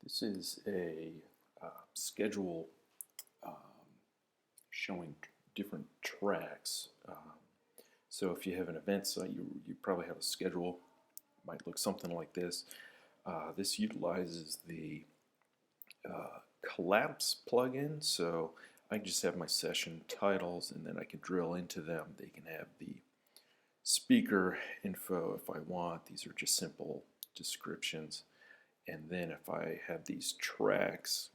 This is a schedule um, showing different tracks. So if you have an event site, you probably have a schedule. Might look something like this. This utilizes the collapse plugin, so I can just have my session titles and then I can drill into them. They can have the speaker info if I want. These are just simple descriptions. And then if I have these tracks,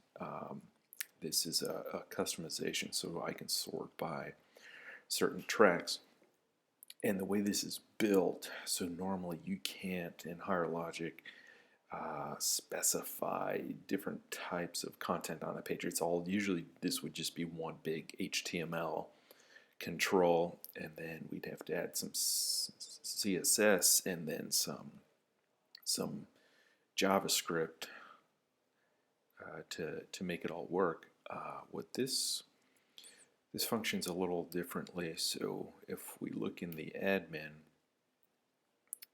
this is a customization, so I can sort by certain tracks. And the way this is built, so normally you can't in Higher Logic specify different types of content on a page. It's all usually this would just be one big HTML control, and then we'd have to add some CSS and then some JavaScript to make it all work. What this functions a little differently. So if we look in the admin,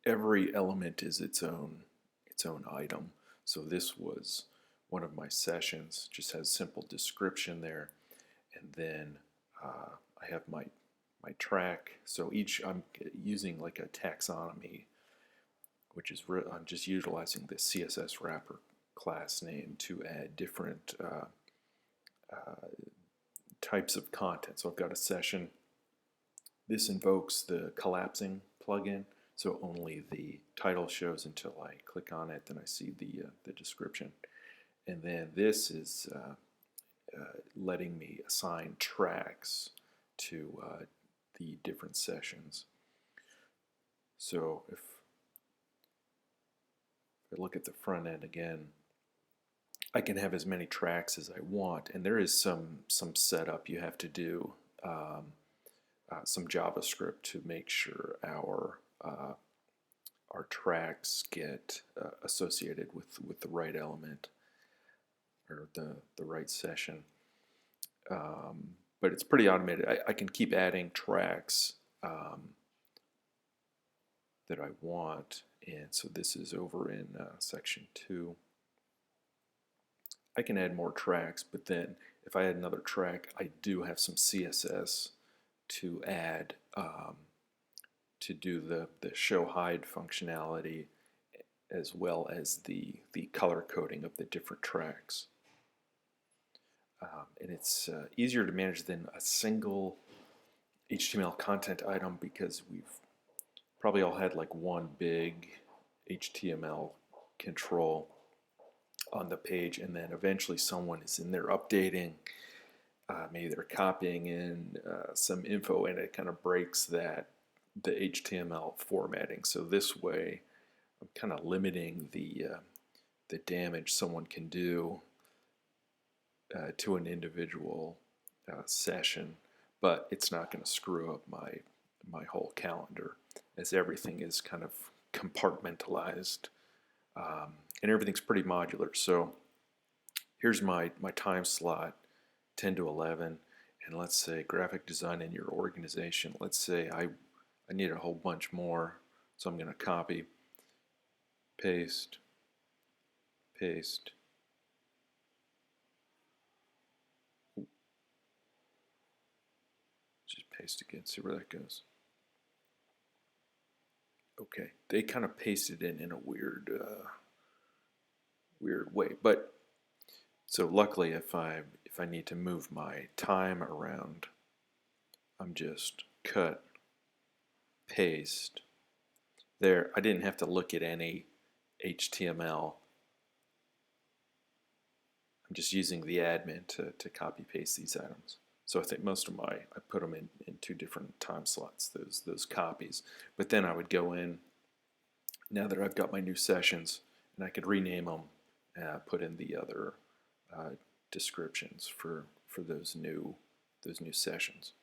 every element is its own item. So this was one of my sessions, just has simple description there, and then I have my track. So each I'm using like a taxonomy, which is I'm just utilizing the CSS wrapper class name to add different types of content. So I've got a session. This invokes the collapsing plugin, so only the title shows until I click on it, then I see the description. And then this is letting me assign tracks to the different sessions. So if I look at the front end again, I can have as many tracks as I want, and there is some setup you have to do, some JavaScript to make sure our tracks get associated with the right element or the right session. But it's pretty automated. I can keep adding tracks that I want, and so this is over in section 2. I can add more tracks, but then if I add another track, I do have some CSS to add to do the show hide functionality, as well as the color coding of the different tracks. And it's easier to manage than a single HTML content item, because we've probably all had like one big HTML control on the page, and then eventually someone is in there updating, maybe they're copying in some info, and it kind of breaks the HTML formatting. So this way I'm kind of limiting the damage someone can do to an individual session, but it's not going to screw up my whole calendar, as everything is kind of compartmentalized. And everything's pretty modular. So here's my time slot, 10 to 11, and let's say graphic design in your organization. Let's say I need a whole bunch more, so I'm going to copy, paste, paste. Just paste again, see where that goes. Okay, they kind of pasted in a weird way, but so luckily if I need to move my time around, I'm just cut, paste. There, I didn't have to look at any HTML. I'm just using the admin to copy paste these items. So I think most of I put them in 2 different time slots, those copies. But then I would go in, now that I've got my new sessions, and I could rename them, put in the other descriptions for those new sessions.